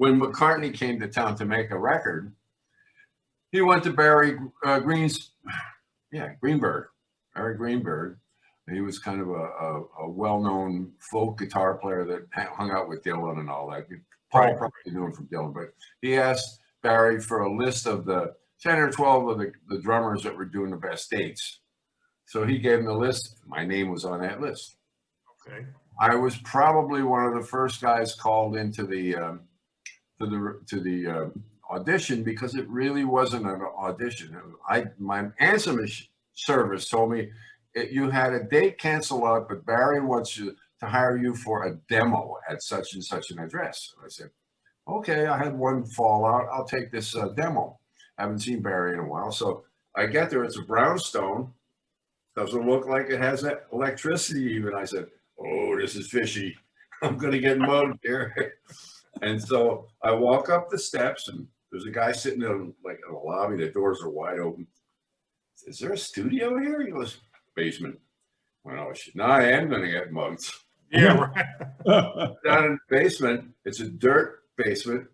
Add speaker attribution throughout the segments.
Speaker 1: when McCartney came to town to make a record, he went to Barry Greenberg. Barry Greenberg. He was kind of a well-known folk guitar player that hung out with Dylan and all that. Paul probably knew him from Dylan, but he asked Barry for a list of the 10 or 12 of the drummers that were doing the best dates. So he gave him the list. My name was on that list.
Speaker 2: Okay.
Speaker 1: I was probably one of the first guys called into the audition, because it really wasn't an audition. My answer service told me you had a date canceled out, but Barry wants you to hire you for a demo at such and such an address. I said, okay, I had one fallout. I'll take this demo. I haven't seen Barry in a while. So I get there. It's a brownstone. Doesn't look like it has that electricity even. I said, oh, this is fishy. I'm going to get mugged here. And so I walk up the steps, and there's a guy sitting in like in a lobby. The doors are wide open. Is there a studio here? He goes, basement. Well, oh, shit. No, I am going to get mugged.
Speaker 2: Yeah, right.
Speaker 1: Down in the basement, it's a dirt basement,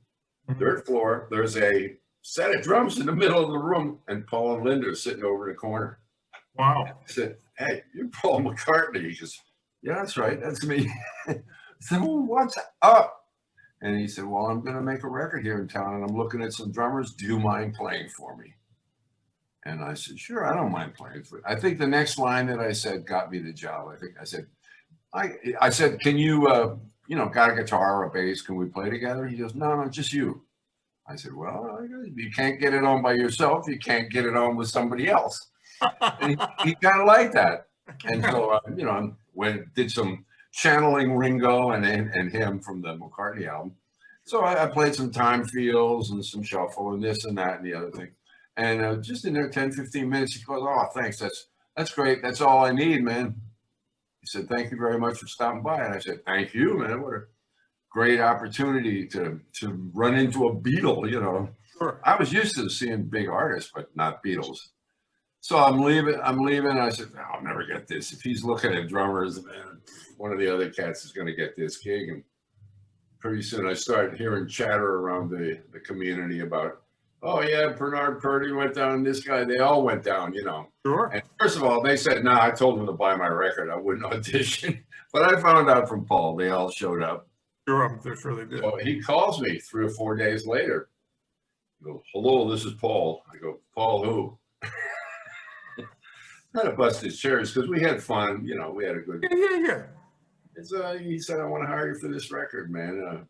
Speaker 1: dirt floor. There's a set of drums in the middle of the room, and Paul and Linda are sitting over in the corner.
Speaker 2: Wow.
Speaker 1: I said, hey, you're Paul McCartney. He goes, yeah, that's right. That's me. I said, well, what's up? And he said, well, I'm going to make a record here in town, and I'm looking at some drummers. Do you mind playing for me? And I said, sure, I don't mind playing for you. I think the next line that I said got me the job. I said, can you, got a guitar or a bass? Can we play together? He goes, no, just you. I said, well, you can't get it on by yourself. You can't get it on with somebody else. And he kind of liked that. And so, did some channeling Ringo and him from the McCartney album. So I played some time feels and some shuffle and this and that and the other thing. And just in there 10, 15 minutes, he goes, oh, thanks. That's great. That's all I need, man. He said, thank you very much for stopping by. And I said, thank you, man. What a great opportunity to run into a Beatle, Sure. I was used to seeing big artists, but not Beatles. So I'm leaving. I said, oh, I'll never get this. If he's looking at drummers, man, one of the other cats is going to get this gig. And pretty soon I started hearing chatter around the community about, oh, yeah, Bernard Purdy went down, this guy, they all went down,
Speaker 2: Sure.
Speaker 1: And first of all, they said, no, I told them to buy my record. I wouldn't audition. But I found out from Paul, they all showed up.
Speaker 2: Sure, I'm sure they did.
Speaker 1: So he calls me 3 or 4 days later. He goes, hello, this is Paul. I go, Paul who? Kind of bust his chairs because we had fun. We had a good.
Speaker 2: Yeah.
Speaker 1: He said, I want to hire you for this record, man.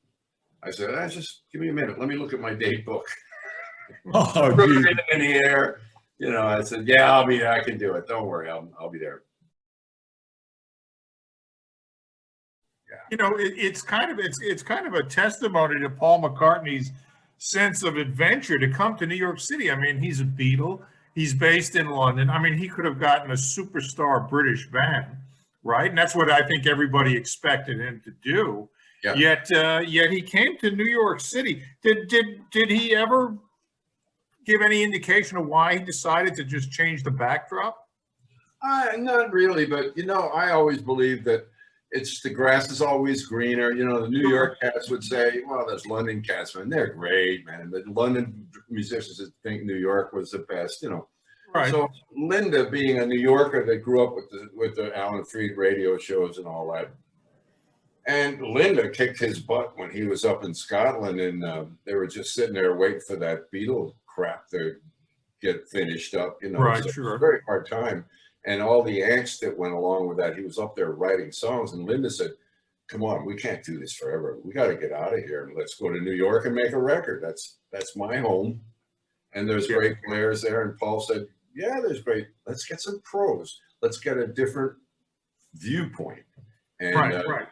Speaker 1: I said, just give me a minute. Let me look at my date book.
Speaker 3: Oh,
Speaker 1: In the air. I said, yeah, I'll be there. I can do it. Don't worry. I'll be there.
Speaker 2: Yeah. It's kind of a testimony to Paul McCartney's sense of adventure to come to New York City. I mean, he's a Beatle. He's based in London. I mean, he could have gotten a superstar British band, right? And that's what I think everybody expected him to do. Yeah. Yet he came to New York City. Did he ever give any indication of why he decided to just change the backdrop?
Speaker 1: Not really, but I always believe that it's the grass is always greener. The New York cats would say, well, there's London cats, man. They're great, man. But London musicians that think New York was the best,
Speaker 2: Right.
Speaker 1: So Linda, being a New Yorker that grew up with the Alan Freed radio shows and all that, and Linda kicked his butt when he was up in Scotland, and they were just sitting there waiting for that Beatle crap to get finished up.
Speaker 2: Right,
Speaker 1: so
Speaker 2: sure.
Speaker 1: It was a very hard time. And all the angst that went along with that, he was up there writing songs. And Linda said, come on, we can't do this forever. We got to get out of here. And let's go to New York and make a record. That's my home. And there's great players there. And Paul said, yeah, there's great. Let's get some pros. Let's get a different viewpoint. And
Speaker 2: right.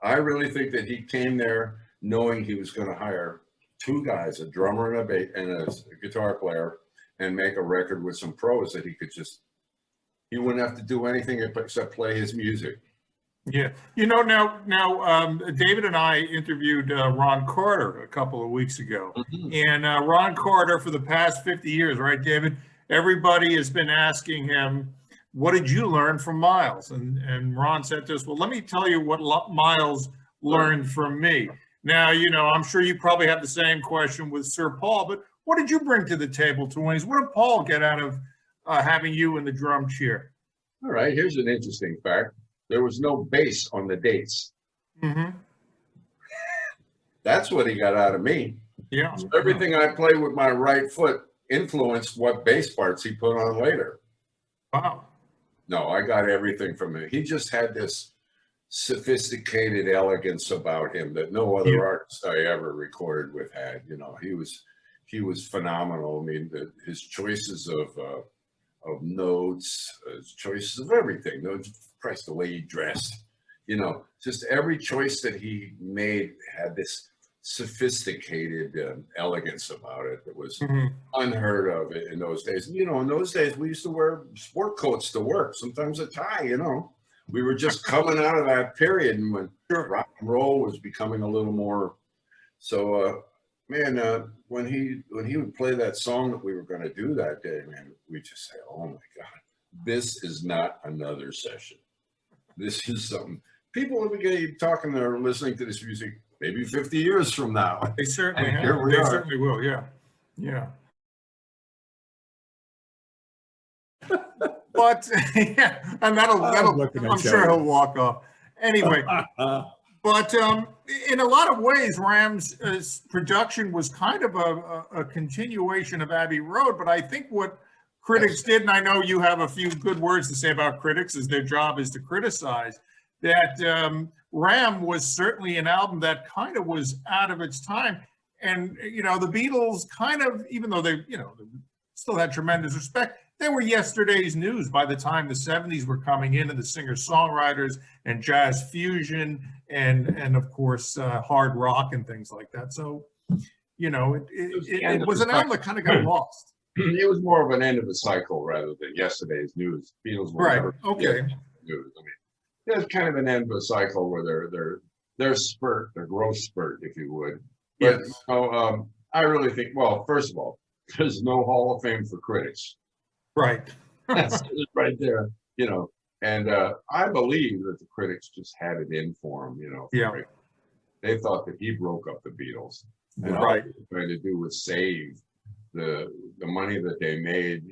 Speaker 1: I really think that he came there knowing he was going to hire 2 guys, a drummer and a guitar player, and make a record with some pros that he wouldn't have to do anything except play his music.
Speaker 2: Yeah. Now, David and I interviewed Ron Carter a couple of weeks ago. Mm-hmm. And Ron Carter, for the past 50 years, right, David, everybody has been asking him, what did you learn from Miles? And Ron said to us, well, let me tell you what Miles learned from me. Now, I'm sure you probably have the same question with Sir Paul, but what did you bring to the table, Twins? What did Paul get out of having you in the drum chair?
Speaker 1: All right, here's an interesting fact. There was no bass on the dates.
Speaker 2: Mm-hmm.
Speaker 1: That's what he got out of me.
Speaker 2: Yeah.
Speaker 1: So everything I play with my right foot influenced what bass parts he put on later.
Speaker 2: Wow.
Speaker 1: No, I got everything from him. He just had this sophisticated elegance about him that no other artist I ever recorded with had. He was phenomenal. I mean, his choices of notes, his choices of everything. Christ, the way he dressed. Just every choice that he made had this sophisticated elegance about it that was unheard of in those days. In those days we used to wear sport coats to work, sometimes a tie. We were just coming out of that period, and when rock and roll was becoming a little more. So, when he would play that song that we were going to do that day, man, we just say, "Oh my God, this is not another session. This is something." People will be talking or listening to this music maybe 50 years from now.
Speaker 2: They certainly
Speaker 1: And
Speaker 2: have. They certainly will. Yeah. Yeah. But yeah, and that'll I'm sure he'll walk off. Anyway, but in a lot of ways, Ram's production was kind of a continuation of Abbey Road. But I think what critics did, and I know you have a few good words to say about critics, as their job is to criticize, that Ram was certainly an album that kind of was out of its time. And, the Beatles kind of, even though they still had tremendous respect, they were yesterday's news by the time the 70s were coming in, and the singer-songwriters and jazz fusion and of course, hard rock and things like that. So, it was an album that kind of got lost.
Speaker 1: It was more of an end of a cycle rather than yesterday's news. Beatles were never
Speaker 2: okay.
Speaker 1: News. I mean, there's kind of an end of a cycle where their spurt, their growth spurt, if you would. But I really think, well, first of all, there's no Hall of Fame for critics.
Speaker 2: Right.
Speaker 1: That's right there, and I believe that the critics just had it in for him,
Speaker 2: Yeah.
Speaker 1: They thought that he broke up the Beatles, and all
Speaker 2: Right.
Speaker 1: he was trying to do was save the money that they made,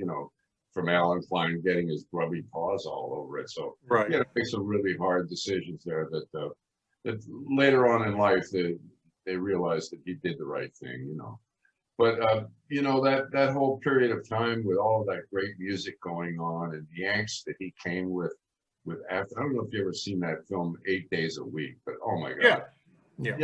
Speaker 1: from Alan Klein getting his grubby paws all over it. So
Speaker 2: Right.
Speaker 1: he had to make some really hard decisions there that later on in life they realized that he did the right thing, But that whole period of time with all of that great music going on and the angst that he came with after, I don't know if you ever seen that film 8 Days a Week, but oh my God.
Speaker 2: Yeah.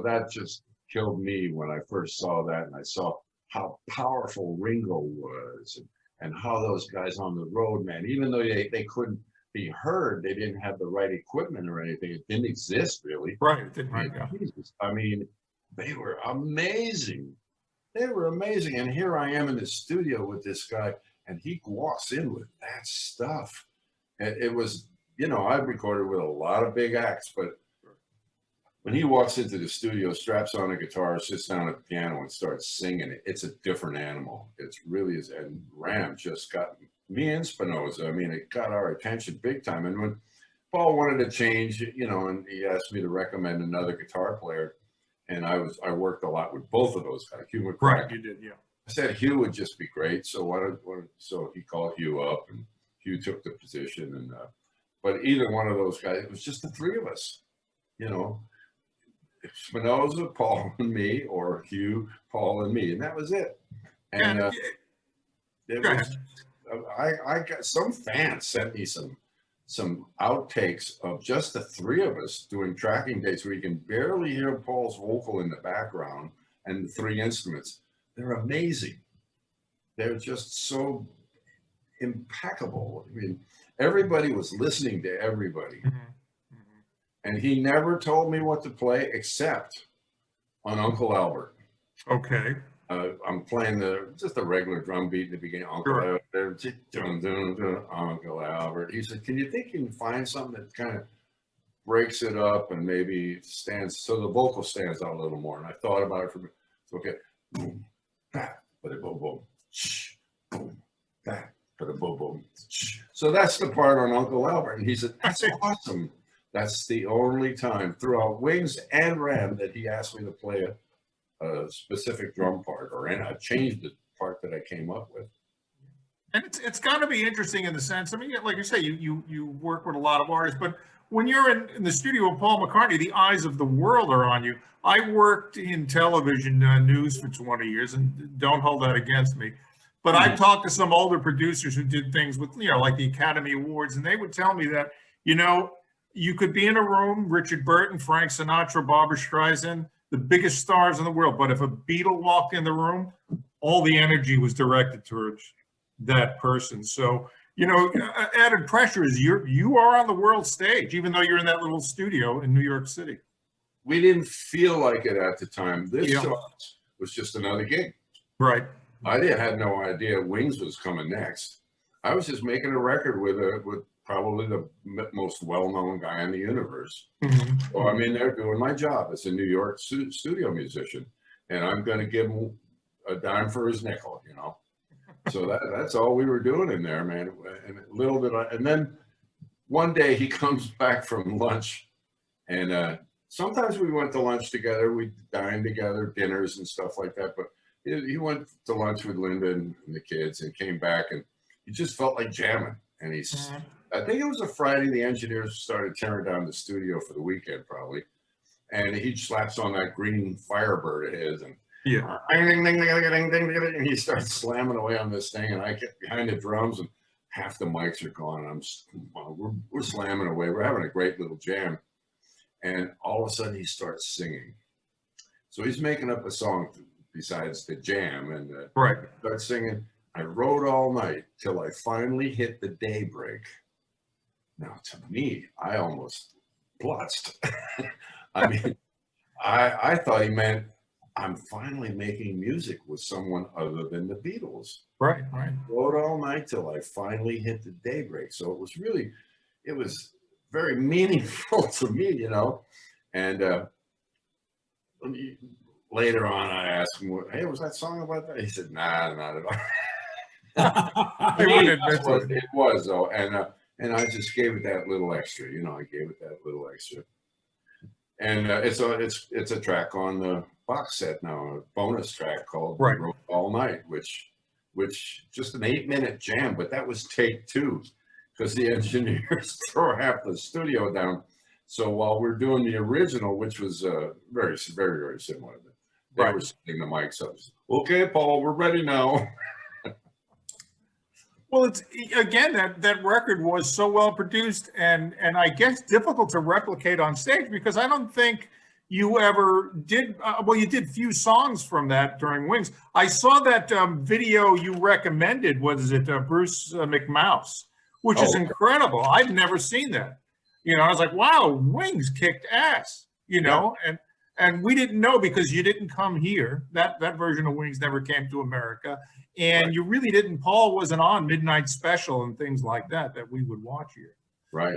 Speaker 1: That just killed me when I first saw that, and I saw how powerful Ringo was and how those guys on the road, man, even though they couldn't be heard, they didn't have the right equipment or anything. It didn't exist really.
Speaker 2: Right. It didn't. Right. Yeah.
Speaker 1: I mean, they were amazing. They were amazing. And here I am in the studio with this guy, and he walks in with that stuff. And it was, I've recorded with a lot of big acts, but when he walks into the studio, straps on a guitar, sits down at the piano and starts singing, it's a different animal. It really is. And Ram just got me and Spinoza. I mean, it got our attention big time. And when Paul wanted to change, and he asked me to recommend another guitar player, and I worked a lot with both of those guys. Hugh McCartney.
Speaker 2: Right, you did, yeah.
Speaker 1: I said Hugh would just be great. So so he called Hugh up, and Hugh took the position. And but either one of those guys, it was just the three of us, Spinoza, Paul, and me, or Hugh, Paul, and me, and that was it. And it was. I got some fans sent me some outtakes of just the three of us doing tracking dates where you can barely hear Paul's vocal in the background and the three instruments. They're amazing. They're just so impeccable. I mean, everybody was listening to everybody. And he never told me what to play except on Uncle Albert.
Speaker 2: Okay.
Speaker 1: I'm playing just a regular drum beat in the beginning. Uncle Albert, Uncle Albert. He said, "Can you think you can find something that kind of breaks it up and maybe stands so the vocal stands out a little more?" And I thought about it for a minute. Okay, boom, back, but a boom, boom, shh, boom, back, but a boom, boom, shh. So that's the part on Uncle Albert, and he said, "That's awesome. That's the only time throughout Wings and Ram that he asked me to play a specific drum part, and I changed the part that I came up with.
Speaker 2: And it's got to be interesting in the sense, I mean, like you say, you work with a lot of artists, but when you're in the studio with Paul McCartney, the eyes of the world are on you. I worked in television news for 20 years, and don't hold that against me. But I've talked to some older producers who did things with, like the Academy Awards, and they would tell me that, you could be in a room, Richard Burton, Frank Sinatra, Barbra Streisand, the biggest stars in the world, but if a Beatle walked in the room, all the energy was directed towards that person. So, added pressure is you are on the world stage, even though you're in that little studio in New York City.
Speaker 1: We didn't feel like it at the time. This was just another gig.
Speaker 2: Right.
Speaker 1: I had no idea Wings was coming next. I was just making a record with probably the most well-known guy in the universe.
Speaker 2: Mm-hmm.
Speaker 1: So I'm in there doing my job as a New York studio musician, and I'm going to give him a dime for his nickel, So that's all we were doing in there, man. And a little bit, and then one day he comes back from lunch, and sometimes we went to lunch together. We dined together, dinners and stuff like that. But he went to lunch with Linda and the kids, and came back, and he just felt like jamming. And I think it was a Friday. The engineers started tearing down the studio for the weekend, probably, and he slaps on that green Firebird of his, and and he starts slamming away on this thing, and I get behind the drums, and half the mics are gone. We're slamming away. We're having a great little jam, and all of a sudden he starts singing. So he's making up a song besides the jam, and
Speaker 2: right.
Speaker 1: starts singing. I rode all night till I finally hit the daybreak. Now, to me, I almost blushed. I mean, I thought he meant I'm finally making music with someone other than the Beatles.
Speaker 2: Right, right.
Speaker 1: Rode all night till I finally hit the daybreak. So it was very meaningful to me, And later on, I asked him, "Hey, was that song about that?" He said, "Nah, not at all." It was though, and I just gave it that little extra, I gave it that little extra, and it's a track on the box set now, a bonus track called
Speaker 2: Right.
Speaker 1: Rode All Night, which just an 8-minute jam, but that was take 2 because the engineers tore half the studio down. So while we're doing the original, which was very, very, very similar, they were setting the mics up. Okay, Paul, we're ready now.
Speaker 2: Well, it's again that record was so well produced and I guess difficult to replicate on stage because I don't think you ever did. You did few songs from that during Wings. I saw that video you recommended. Was it Bruce McMouse, which is incredible. I've never seen that. I was like, wow, Wings kicked ass. And we didn't know because you didn't come here. That version of Wings never came to America. And you really didn't. Paul wasn't on Midnight Special and things like that we would watch here.
Speaker 1: Right.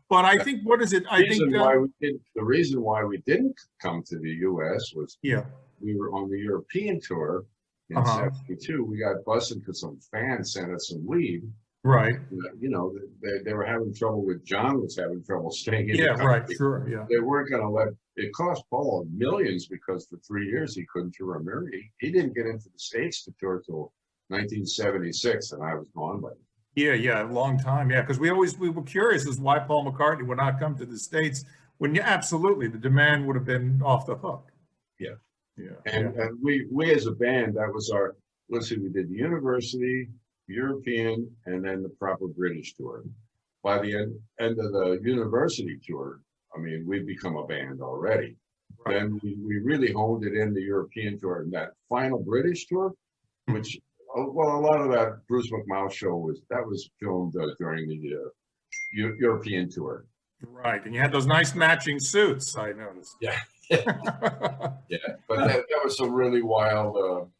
Speaker 2: But I think, what is it?
Speaker 1: The reason why we didn't come to the U.S. was we were on the European tour in '72. We got busted because some fans sent us some weed.
Speaker 2: Right.
Speaker 1: They were having trouble with John was having trouble staying in the country.
Speaker 2: Right. Sure. Yeah.
Speaker 1: They weren't going to let it cost Paul millions because for 3 years he couldn't tour America. He didn't get into the States to tour till 1976, and I was gone by then.
Speaker 2: Yeah, a long time. Yeah, because we were curious as why Paul McCartney would not come to the States when absolutely the demand would have been off the hook.
Speaker 1: Yeah. And we as a band, that was our. Let's see, we did the university, European, and then the proper British tour. By the end of the university tour, I mean, we'd become a band already. Right. Then we really honed it in the European tour, and that final British tour, which, a lot of that Bruce McMouse show was filmed during the European tour.
Speaker 2: Right, and you had those nice matching suits, I noticed.
Speaker 1: Yeah. Yeah, but that was some really wild.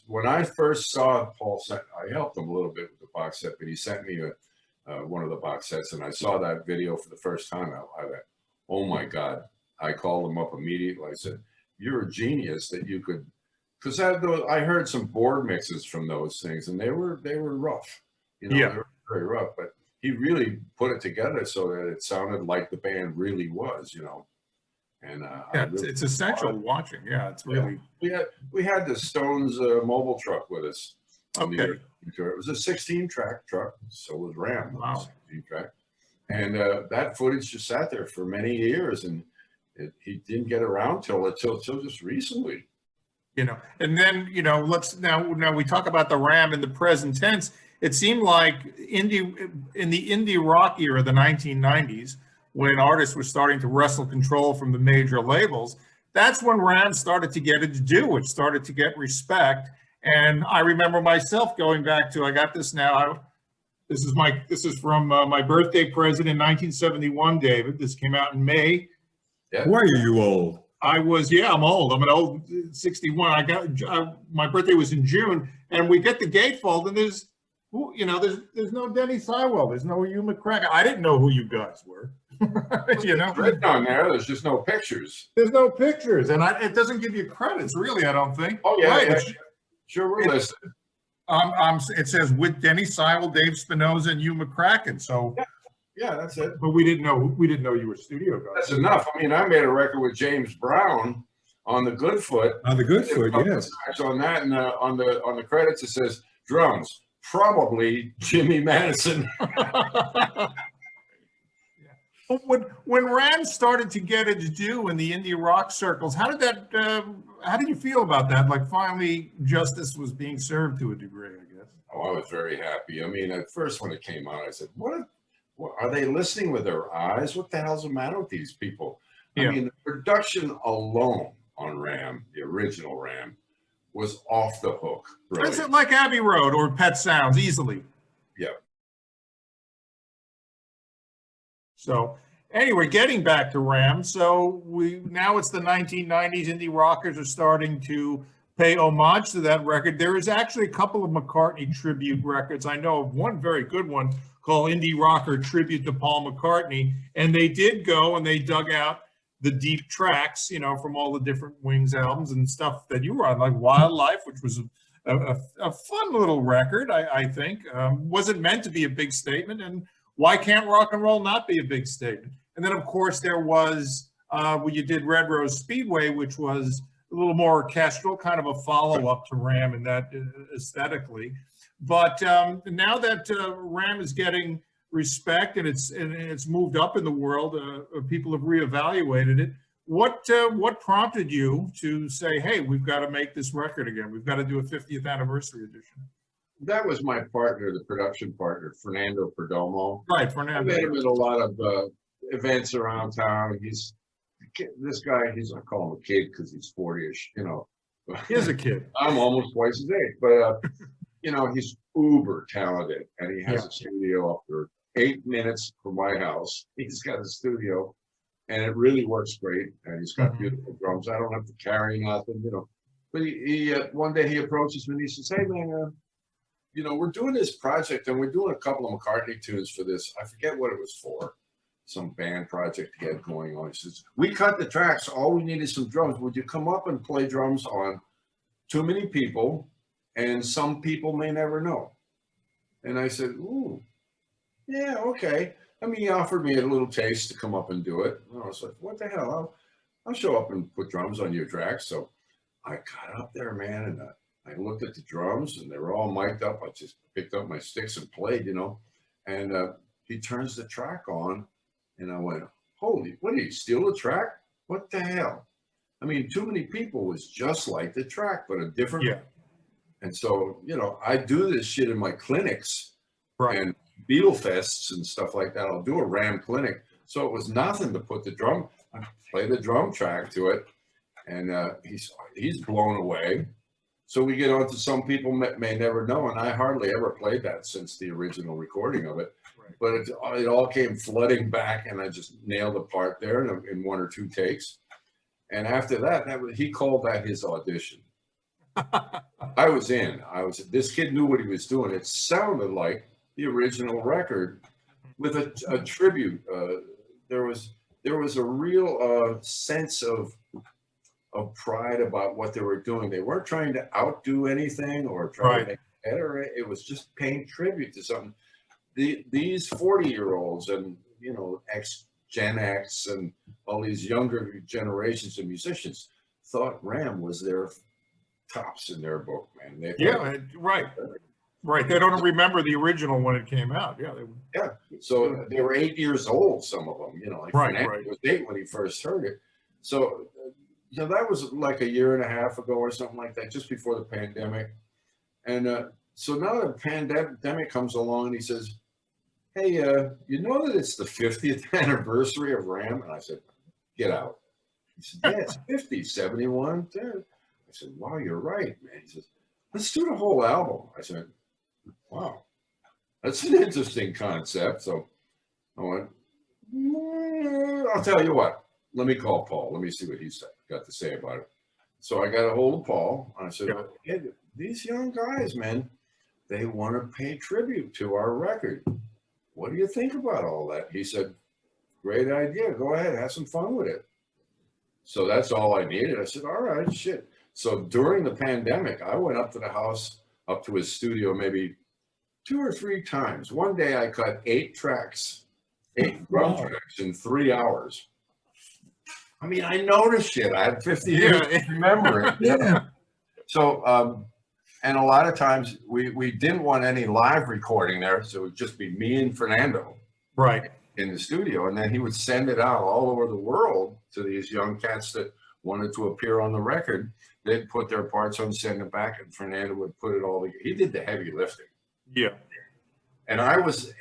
Speaker 1: When I first saw Paul, I helped him a little bit with the box set, but he sent me one of the box sets, and I saw that video for the first time. I went, oh my God. I called him up immediately. I said, you're a genius that you could, because I heard some board mixes from those things, and they were rough. They were very rough, but he really put it together so that it sounded like the band really was, you know. And
Speaker 2: Yeah, it's essential watching. Yeah, it's really.
Speaker 1: We had the Stones mobile truck with us.
Speaker 2: Okay.
Speaker 1: It was a 16-track truck, so was Ram.
Speaker 2: Wow.
Speaker 1: 16-track, and that footage just sat there for many years, and he didn't get around till just recently.
Speaker 2: You know, and then, you know, let's now we talk about the Ram in the present tense. It seemed like in the indie rock era, the 1990s, when artists were starting to wrestle control from the major labels, that's when Ram started to get its due. It started to get respect. And I remember myself going back to, I got this now. This is from my birthday present in 1971, David. This came out in May.
Speaker 1: Yeah.
Speaker 3: Why are you old?
Speaker 2: I'm old. I'm an old 61. My birthday was in June, and we get the gatefold, and there's no Denny Seiwell. There's no Hugh McCracken. I didn't know who you guys were. You know,
Speaker 1: it's written on there. There's just no pictures.
Speaker 2: There's no pictures, and it doesn't give you credits, really. I don't think.
Speaker 1: Oh yeah,
Speaker 2: right.
Speaker 1: yeah. Sure, we're listed.
Speaker 2: It says with Denny Seiwell, Dave Spinoza, and Hugh McCracken. So.
Speaker 1: Yeah, that's it.
Speaker 2: But we didn't know you were studio guys.
Speaker 1: That's enough. I mean, I made a record with James Brown on the Goodfoot.
Speaker 3: On the Goodfoot, yes.
Speaker 1: On that, and on the credits it says drums, probably Jimmy Madison.
Speaker 2: When Ram started to get its due in the indie rock circles, how did you feel about that? Like finally justice was being served to a degree, I guess.
Speaker 1: Oh, I was very happy. I mean, at first when it came out, I said, what are they listening with their eyes? What the hell's the matter with these people?
Speaker 2: Yeah.
Speaker 1: I mean, the production alone on Ram, the original Ram, was off the hook. Really.
Speaker 2: Is it like Abbey Road or Pet Sounds easily?
Speaker 1: Yeah.
Speaker 2: So anyway, getting back to Ram, so now it's the 1990s. Indie rockers are starting to pay homage to that record. There is actually a couple of McCartney tribute records. I know of one very good one called Indie Rocker Tribute to Paul McCartney, and they did go and they dug out the deep tracks, you know, from all the different Wings albums and stuff that you were on, like Wildlife, which was a fun little record, I think. Wasn't meant to be a big statement, and why can't rock and roll not be a big statement? And then, of course, there was when you did Red Rose Speedway, which was a little more orchestral, kind of a follow-up to Ram in that aesthetically. But now that Ram is getting respect and it's moved up in the world, people have reevaluated it. What prompted you to say, hey, we've got to make this record again? We've got to do a 50th anniversary edition.
Speaker 1: That was my partner, the production partner, Fernando Perdomo.
Speaker 2: Right,
Speaker 1: I
Speaker 2: Fernando.
Speaker 1: met him at a lot of events around town. This guy, I call him a kid because he's 40-ish, you know.
Speaker 2: He is a kid.
Speaker 1: I'm almost twice his age, but you know, he's uber talented, and he has a studio up there 8 minutes from my house. He's got a studio, and it really works great. And he's got beautiful drums. I don't have to carry nothing, you know. But he one day he approaches me and he says, "Hey man, you know, we're doing this project, and we're doing a couple of McCartney tunes for this. I forget what it was for, some band project he had going on." He says, "We cut the tracks. All we need is some drums. Would you come up and play drums on Too Many People? And Some People May Never Know." And I said, "Ooh, yeah, okay." I mean, he offered me a little taste to come up and do it. And I was like, what the hell? I'll show up and put drums on your tracks. So I got up there, man, and I looked at the drums, and they were all mic'd up. I just picked up my sticks and played, you know. And he turns the track on, and I went, holy, what did he steal the track? What the hell? I mean, Too Many People was just like the track, but a different.
Speaker 2: Yeah.
Speaker 1: And so, you know, I do this shit in my clinics
Speaker 2: Right.
Speaker 1: and Beatle fests and stuff like that. I'll do a Ram clinic. So it was nothing to put I play the drum track to it. And he's blown away. So we get on to Some People May Never Know. And I hardly ever played that since the original recording of it.
Speaker 2: Right.
Speaker 1: But it all came flooding back, and I just nailed the part there in 1 or 2 takes. And after that, he called that his audition. I was in. This kid knew what he was doing. It sounded like the original record with a tribute. There was a real sense of pride about what they were doing. They weren't trying to outdo anything or try to make it better. It was just paying tribute to something. these 40-year-olds and, you know, Gen X and all these younger generations of musicians thought Ram was their tops in their book, man. They thought,
Speaker 2: right. Right. They don't remember the original when it came out. Yeah.
Speaker 1: yeah. So they were 8 years old, some of them, you know, like
Speaker 2: Right,
Speaker 1: Fernando was 8 when he first heard it. So, you know, that was like a year and a half ago or something like that, just before the pandemic. And so now the pandemic comes along and he says, hey, you know that it's the 50th anniversary of Ram? And I said, get out. He said, yeah, it's 50, 71. I said, wow, you're right, man. He says, let's do the whole album. I said, wow, that's an interesting concept. So I went, I'll tell you what, let me call Paul. Let me see what he's got to say about it. So I got a hold of Paul. And I said, hey, these young guys, man, they want to pay tribute to our record. What do you think about all that? He said, great idea. Go ahead, have some fun with it. So that's all I needed. I said, all right, shit. So during the pandemic, I went up to the house, up to his studio, maybe 2 or 3 times. One day I cut 8 tracks, 8 drum tracks in 3 hours. I mean, I noticed shit. I had 50 years to remember it.
Speaker 3: Yeah.
Speaker 1: So, and a lot of times we didn't want any live recording there. So it would just be me and Fernando.
Speaker 2: Right.
Speaker 1: In the studio. And then he would send it out all over the world to these young cats that wanted to appear on the record. They'd put their parts on, send it back, and Fernando would put it all together. He did the heavy lifting.
Speaker 2: Yeah.
Speaker 1: And I was,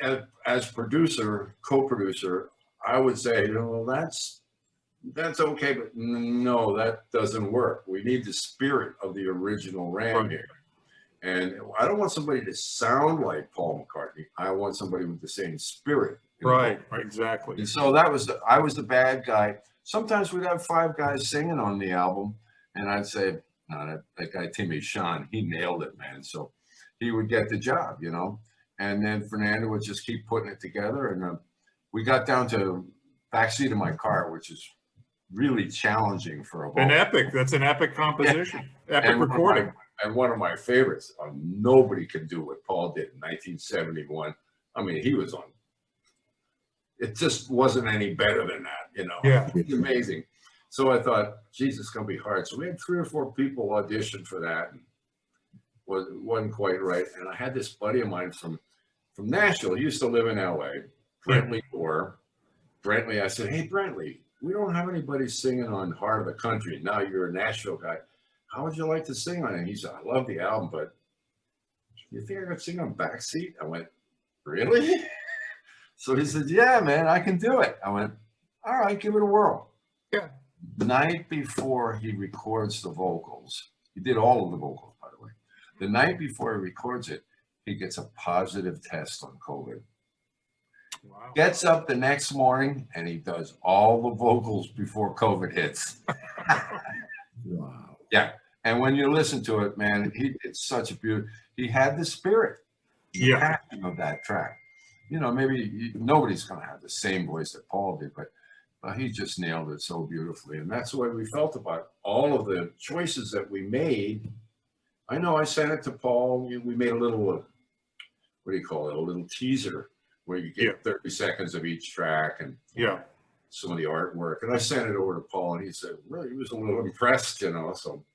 Speaker 1: as producer, co-producer, I would say, you know, that's okay, but no, that doesn't work. We need the spirit of the original Ram here. And I don't want somebody to sound like Paul McCartney. I want somebody with the same spirit.
Speaker 2: Right, exactly.
Speaker 1: And so that was I was the bad guy. Sometimes we'd have 5 guys singing on the album, and I'd say, no, that guy Timmy Sean, he nailed it, man. So he would get the job, you know. And then Fernando would just keep putting it together, and we got down to backseat of my car, which is really challenging for a vocal.
Speaker 2: An epic. That's an epic composition. Epic recording.
Speaker 1: And one of my favorites. Nobody can do what Paul did in 1971. I mean, he was on. It just wasn't any better than that, you know.
Speaker 2: Yeah.
Speaker 1: It's amazing. So I thought, geez, it's going to be hard. So we had 3 or 4 people audition for that. And wasn't quite right. And I had this buddy of mine from Nashville. He used to live in LA, Brentley Gore. Brentley, I said, hey, Brentley, we don't have anybody singing on Heart of the Country. Now you're a Nashville guy. How would you like to sing on it? And he said, I love the album, but you think I could sing on Backseat? I went, really? So he said, yeah, man, I can do it. I went, all right, give it a whirl.
Speaker 2: Yeah.
Speaker 1: The night before he records the vocals, he did all of the vocals, by the way. The night before he records it, he gets a positive test on COVID.
Speaker 2: Wow.
Speaker 1: Gets up the next morning and he does all the vocals before COVID hits.
Speaker 3: Wow.
Speaker 1: Yeah. And when you listen to it, man, it's such a beautiful, he had the spirit, the passion of that track. You know, maybe nobody's going to have the same voice that Paul did, but he just nailed it so beautifully. And that's the way we felt about all of the choices that we made. I know I sent it to Paul. We made a little, what do you call it? A little teaser where you get 30 seconds of each track and some of the artwork. And I sent it over to Paul and he said, well, he was a little impressed, you know. So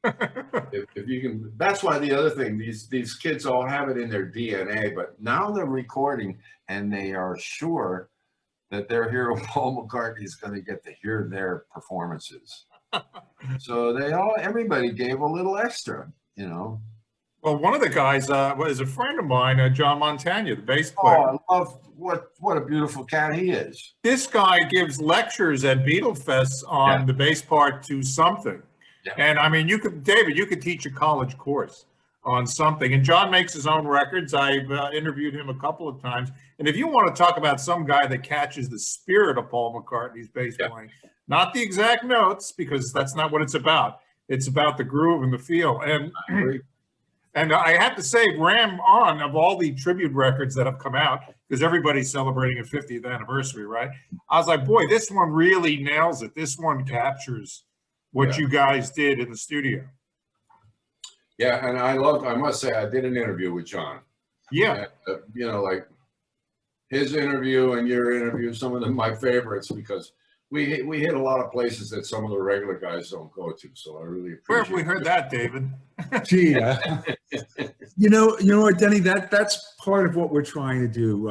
Speaker 1: if you can, that's why the other thing, these kids all have it in their DNA, but now they're recording and they are sure that their hero Paul McCartney is going to get to hear their performances. So everybody gave a little extra, you know.
Speaker 2: Well, one of the guys was a friend of mine, John Montagna, the bass player.
Speaker 1: Oh, I love what a beautiful cat he is.
Speaker 2: This guy gives lectures at Beatle Fests on the bass part to something. Yeah. And I mean, David, you could teach a college course on something. And John makes his own records. I've interviewed him a couple of times. And if you want to talk about some guy that catches the spirit of Paul McCartney's bass playing, not the exact notes, because that's not what it's about. It's about the groove and the feel. And I have to say, Ram On, of all the tribute records that have come out, because everybody's celebrating a 50th anniversary, right? I was like, boy, this one really nails it. This one captures what you guys did in the studio.
Speaker 1: Yeah, and I must say, I did an interview with John.
Speaker 2: Yeah.
Speaker 1: You know, like, his interview and your interview, some of them my favorites, because we hit a lot of places that some of the regular guys don't go to. So I really
Speaker 2: Where
Speaker 1: appreciate
Speaker 2: have we heard
Speaker 1: it.
Speaker 2: that, David?
Speaker 3: Gee, you know what, Denny? That's part of what we're trying to do.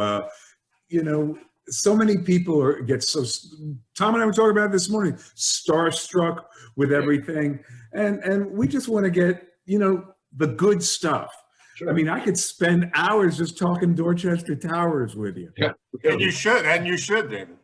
Speaker 3: You know, so many people get so. Tom and I were talking about it this morning, starstruck with everything, and we just want to get the good stuff.
Speaker 1: Sure.
Speaker 3: I mean, I could spend hours just talking Dorchester Towers with you.
Speaker 1: Yeah.
Speaker 2: And you should, David.